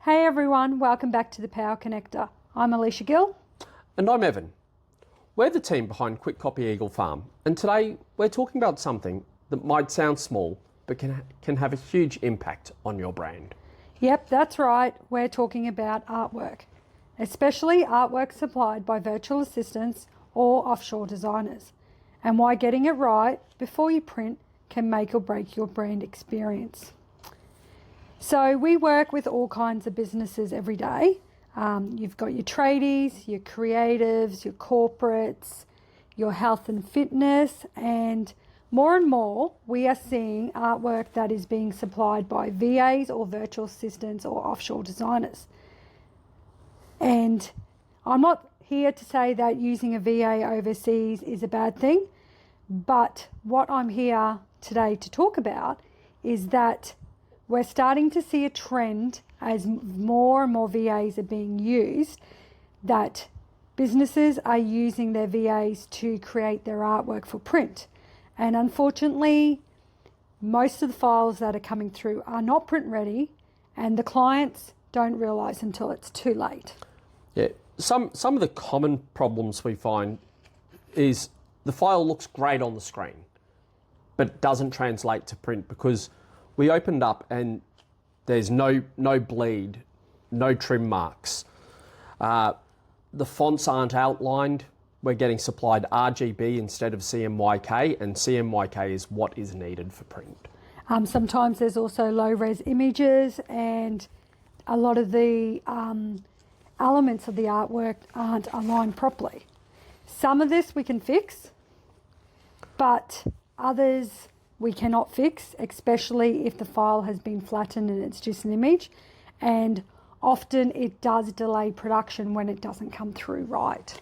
Hey everyone, welcome back to the Power Connector. I'm Aleisha Gill. And I'm Evan. We're the team behind Quick Copy Eagle Farm, and today we're talking about something that might sound small but can have a huge impact on your brand. Yep, that's right. We're talking about artwork, especially artwork supplied by virtual assistants or offshore designers, and why getting it right before you print can make or break your brand experience. So we work with all kinds of businesses every day. You've got your tradies, your creatives, your corporates, your health and fitness, and more we are seeing artwork that is being supplied by VAs or virtual assistants or offshore designers. And I'm not here to say that using a VA overseas is a bad thing, but what I'm here today to talk about is that we're starting to see a trend as more and more VAs are being used, that businesses are using their VAs to create their artwork for print. And unfortunately, most of the files that are coming through are not print ready, and the clients don't realise until it's too late. Yeah, some of the common problems we find is the file looks great on the screen, but doesn't translate to print because we opened up and there's no bleed, no trim marks. The fonts aren't outlined. We're getting supplied RGB instead of CMYK, and CMYK is what is needed for print. Sometimes there's also low-res images, and a lot of the elements of the artwork aren't aligned properly. Some of this we can fix, but others we cannot fix, especially if the file has been flattened and it's just an image. And often it does delay production when it doesn't come through right.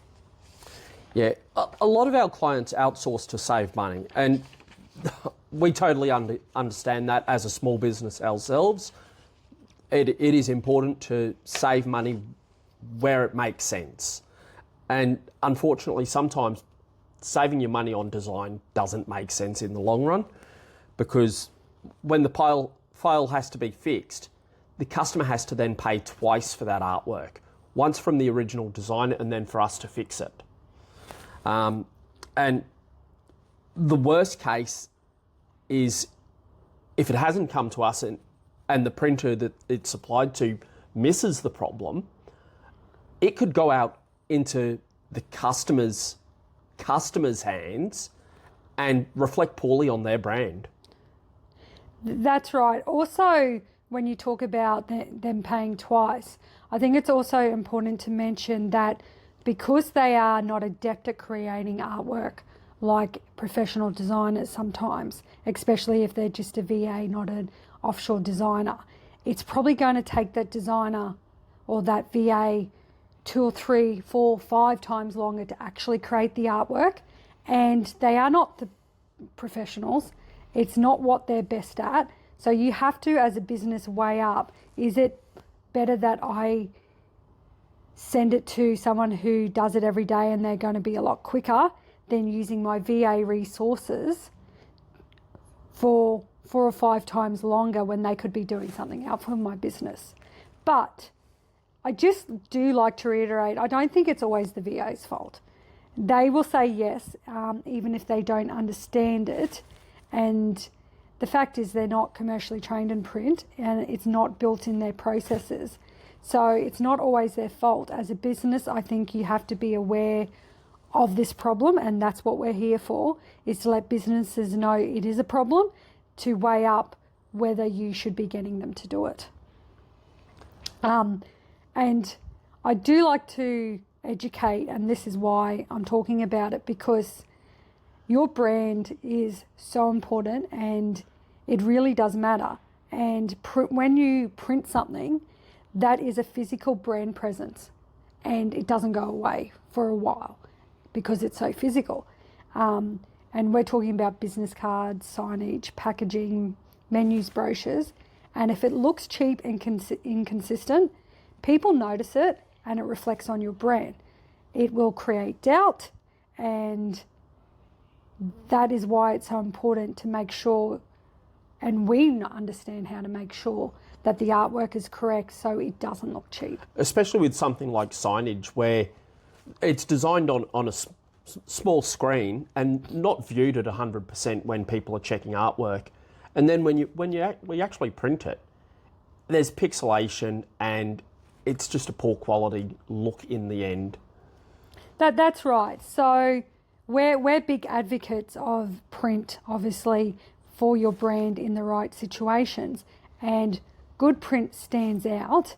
Yeah, a lot of our clients outsource to save money, and we totally understand that as a small business ourselves. It is important to save money where it makes sense. And unfortunately, sometimes saving your money on design doesn't make sense in the long run, because when the file has to be fixed, the customer has to then pay twice for that artwork, once from the original design and then for us to fix it. And the worst case is if it hasn't come to us and the printer that it's supplied to misses the problem, it could go out into the customer's hands and reflect poorly on their brand. That's right. Also, when you talk about them paying twice, I think it's also important to mention that because they are not adept at creating artwork like professional designers sometimes, especially if they're just a VA, not an offshore designer, it's probably going to take that designer or that VA 2 or 3, 4, 5 times longer to actually create the artwork. And they are not the professionals. It's not what they're best at. So you have to, as a business, weigh up, is it better that I send it to someone who does it every day and they're going to be a lot quicker than using my VA resources for 4 or 5 times longer when they could be doing something else for my business. But I just do like to reiterate, I don't think it's always the VA's fault. They will say yes, even if they don't understand it. And the fact is they're not commercially trained in print and it's not built in their processes. So it's not always their fault. As a business, I think you have to be aware of this problem, and that's what we're here for, is to let businesses know it is a problem, to weigh up whether you should be getting them to do it. And I do like to educate, and this is why I'm talking about it, because your brand is so important and it really does matter. And when you print something, that is a physical brand presence, and it doesn't go away for a while because it's so physical. And we're talking about business cards, signage, packaging, menus, brochures. And if it looks cheap and inconsistent, people notice it and it reflects on your brand. It will create doubt, and that is why it's so important to make sure and we understand how to make sure that the artwork is correct so it doesn't look cheap. Especially with something like signage where it's designed on a small screen and not viewed at 100% when people are checking artwork. And then when we actually print it, there's pixelation and it's just a poor quality look in the end. That's right. So we're big advocates of print, obviously, for your brand in the right situations. And good print stands out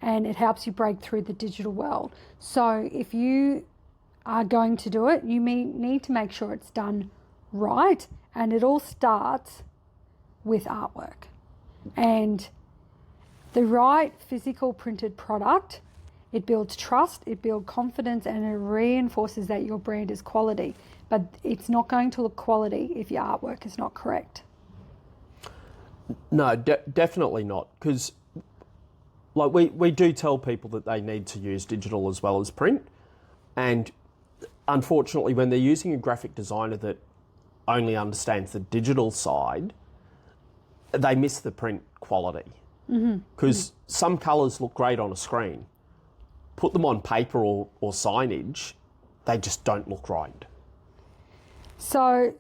and it helps you break through the digital world. So if you are going to do it, you need to make sure it's done right. And it all starts with artwork. And the right physical printed product, it builds trust, it builds confidence, and it reinforces that your brand is quality. But it's not going to look quality if your artwork is not correct. No, definitely not. Because like we do tell people that they need to use digital as well as print. And unfortunately, when they're using a graphic designer that only understands the digital side, they miss the print quality. Because some colours look great on a screen. Put them on paper or signage, they just don't look right. So,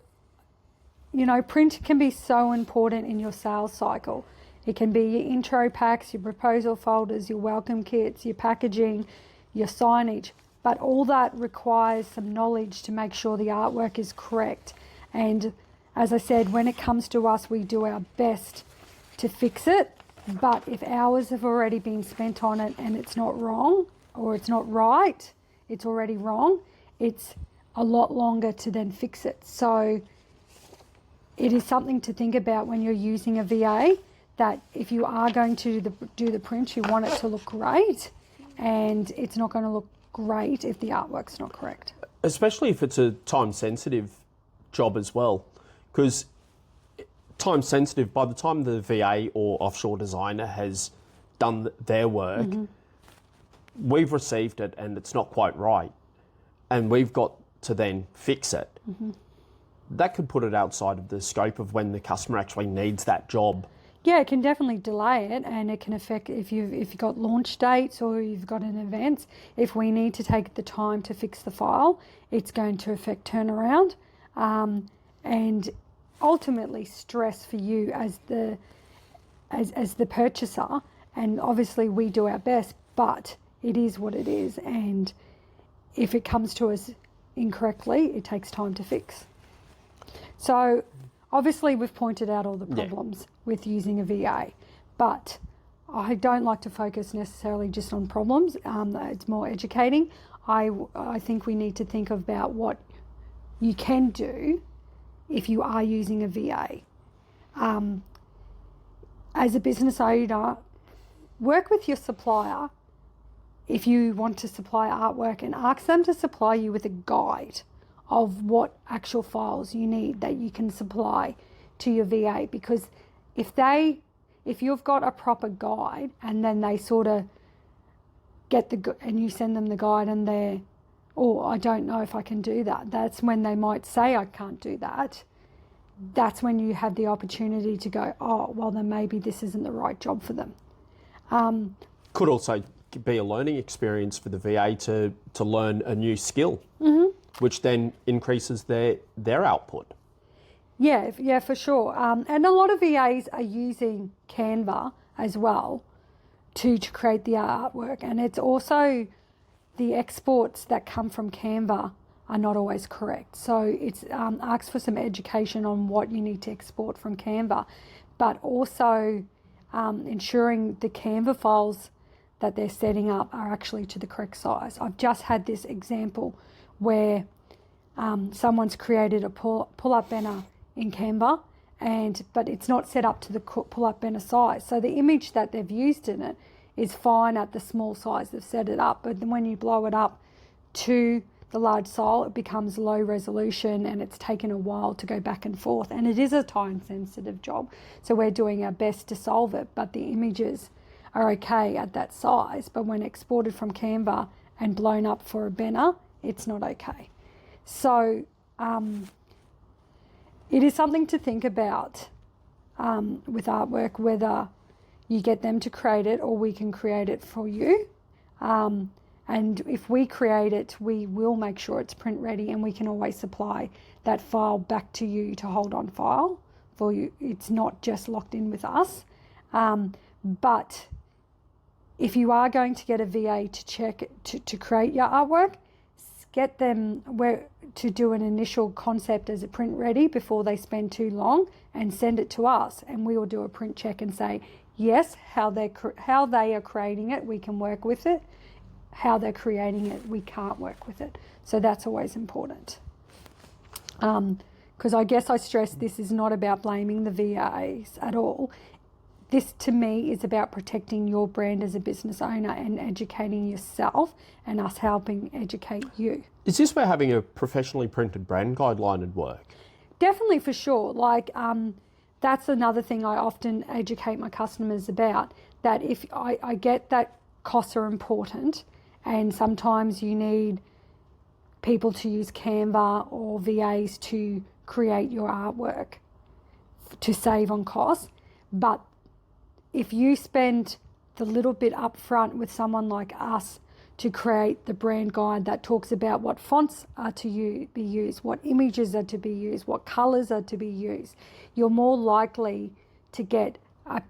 print can be so important in your sales cycle. It can be your intro packs, your proposal folders, your welcome kits, your packaging, your signage. But all that requires some knowledge to make sure the artwork is correct. And as I said, when it comes to us, we do our best to fix it. But if hours have already been spent on it and it's not wrong or it's not right, it's already wrong, it's a lot longer to then fix it. So it is something to think about when you're using a VA, that if you are going to do the print, you want it to look great, and it's not going to look great if the artwork's not correct. Especially if it's a time-sensitive job as well, because time-sensitive, by the time the VA or offshore designer has done their work, we've received it and it's not quite right, and we've got to then fix it. That could put it outside of the scope of when the customer actually needs that job. Yeah, it can definitely delay it, and it can affect if you've got launch dates or you've got an event. If we need to take the time to fix the file, it's going to affect turnaround, and ultimately stress for you as the purchaser. And obviously we do our best, but it is what it is, and if it comes to us incorrectly, it takes time to fix. So obviously we've pointed out all the problems with using a VA, but I don't like to focus necessarily just on problems. It's more educating. I think we need to think about what you can do if you are using a VA. As a business owner, work with your supplier if you want to supply artwork, and ask them to supply you with a guide of what actual files you need that you can supply to your VA. Because if you've got a proper guide and then they sort of and you send them the guide and they're, oh, I don't know if I can do that, that's when they might say, I can't do that. That's when you have the opportunity to go, oh, well, then maybe this isn't the right job for them. Could also be a learning experience for the VA to learn a new skill, which then increases their output. Yeah, for sure. And a lot of VAs are using Canva as well to create the artwork. And it's also the exports that come from Canva are not always correct. So it's asks for some education on what you need to export from Canva, but also ensuring the Canva files that they're setting up are actually to the correct size. I've just had this example where someone's created a pull-up banner in Canva, but it's not set up to the pull-up banner size. So the image that they've used in it is fine at the small size they've set it up, but then when you blow it up to the large size, it becomes low resolution, and it's taken a while to go back and forth. And it is a time-sensitive job, so we're doing our best to solve it, but the images are okay at that size, but when exported from Canva and blown up for a banner, it's not okay. So it is something to think about with artwork, whether you get them to create it or we can create it for you. And if we create it, we will make sure it's print ready, and we can always supply that file back to you to hold on file for you. It's not just locked in with us. But if you are going to get a VA to check to create your artwork, get them to do an initial concept as a print ready before they spend too long, and send it to us, and we will do a print check and say yes, how they are creating it, we can work with it. How they're creating it, we can't work with it. So that's always important. Because I guess I stress this is not about blaming the VAs at all. This, to me, is about protecting your brand as a business owner and educating yourself, and us helping educate you. Is this where having a professionally printed brand guideline would work? Definitely, for sure. Like, that's another thing I often educate my customers about, that if I get that costs are important, and sometimes you need people to use Canva or VAs to create your artwork to save on costs. But if you spend the little bit up front with someone like us to create the brand guide that talks about what fonts are to be used, what images are to be used, what colours are to be used, you're more likely to get a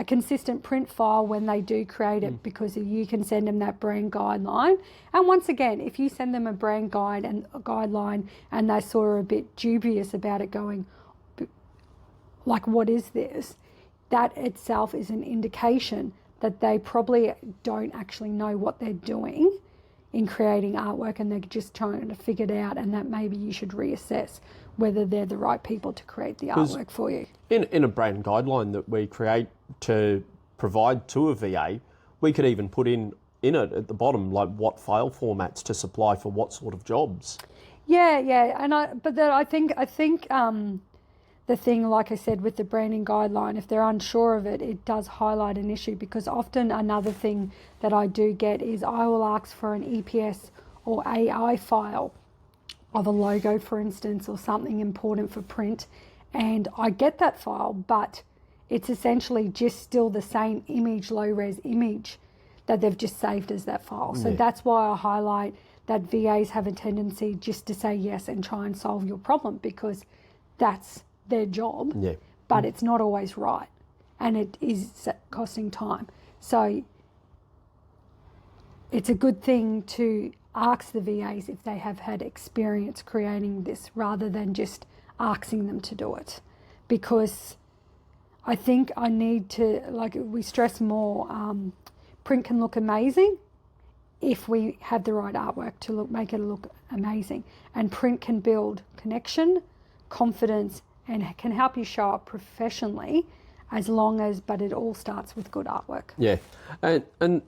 consistent print file when they do create it, because you can send them that brand guideline. And once again, if you send them a brand guide and a guideline and they're sort of a bit dubious about it, going like, what is this? That itself is an indication that they probably don't actually know what they're doing in creating artwork, and they're just trying to figure it out, and that maybe you should reassess whether they're the right people to create the artwork for you. In a brand guideline that we create to provide to a VA, we could even put in it at the bottom, like what file formats to supply for what sort of jobs. Yeah, and I think the thing, like I said, with the branding guideline, if they're unsure of it, it does highlight an issue, because often another thing that I do get is I will ask for an EPS or AI file of a logo, for instance, or something important for print, and I get that file, but it's essentially just still the same image, low-res image, that they've just saved as that file. So that's why I highlight that VAs have a tendency just to say yes and try and solve your problem, because that's their job, but it's not always right, and it is costing time. So it's a good thing to ask the VAs if they have had experience creating this, rather than just asking them to do it, because I think I need to, like we stress more, print can look amazing if we have the right artwork to make it look amazing, and print can build connection, confidence, and can help you show up professionally, but it all starts with good artwork. Yeah, and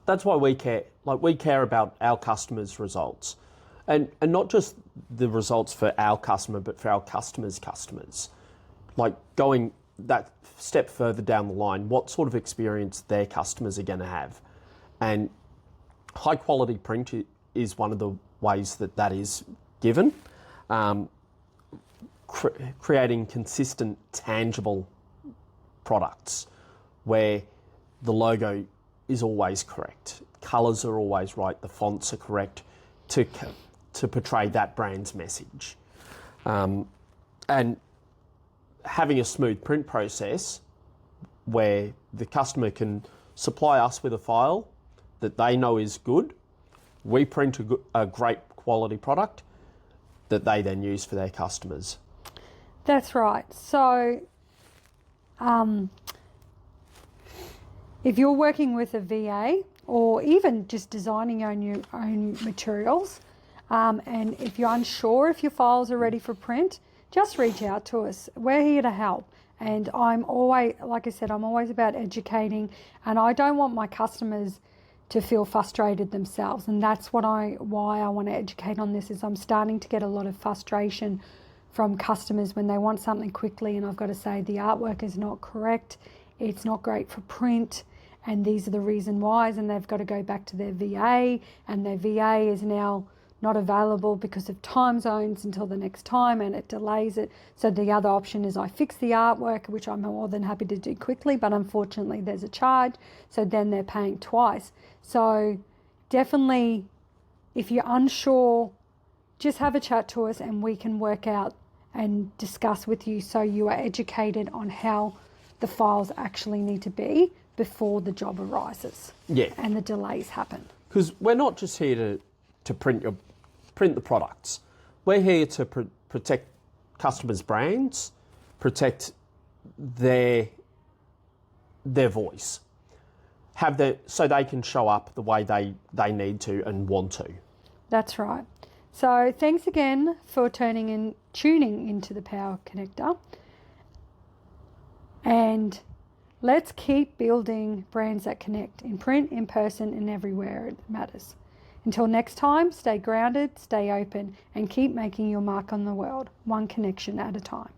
that's why we care. Like, we care about our customers' results, and not just the results for our customer, but for our customers' customers. Like, going that step further down the line, what sort of experience their customers are going to have. And high quality print is one of the ways that is given. Creating consistent, tangible products where the logo is always correct, colours are always right, the fonts are correct to portray that brand's message. And having a smooth print process where the customer can supply us with a file that they know is good, we print a great quality product that they then use for their customers. That's right. So if you're working with a VA, or even just designing your own materials, and if you're unsure if your files are ready for print, just reach out to us. We're here to help. And I'm always, like I said, I'm always about educating, and I don't want my customers to feel frustrated themselves. And that's why I want to educate on this, is I'm starting to get a lot of frustration from customers when they want something quickly, and I've got to say the artwork is not correct, it's not great for print, and these are the reason whys, and they've got to go back to their VA, and their VA is now not available because of time zones until the next time, and it delays it. So the other option is I fix the artwork, which I'm more than happy to do quickly, but unfortunately there's a charge. So then they're paying twice. So definitely, if you're unsure, just have a chat to us and we can work out and discuss with you so you are educated on how the files actually need to be before the job arises. Yeah. And the delays happen. Because we're not just here to print the products. We're here to protect customers' brands, protect their voice, so they can show up the way they need to and want to. That's right. So thanks again for tuning into the Power Connector. And let's keep building brands that connect in print, in person, and everywhere it matters. Until next time, stay grounded, stay open, and keep making your mark on the world, one connection at a time.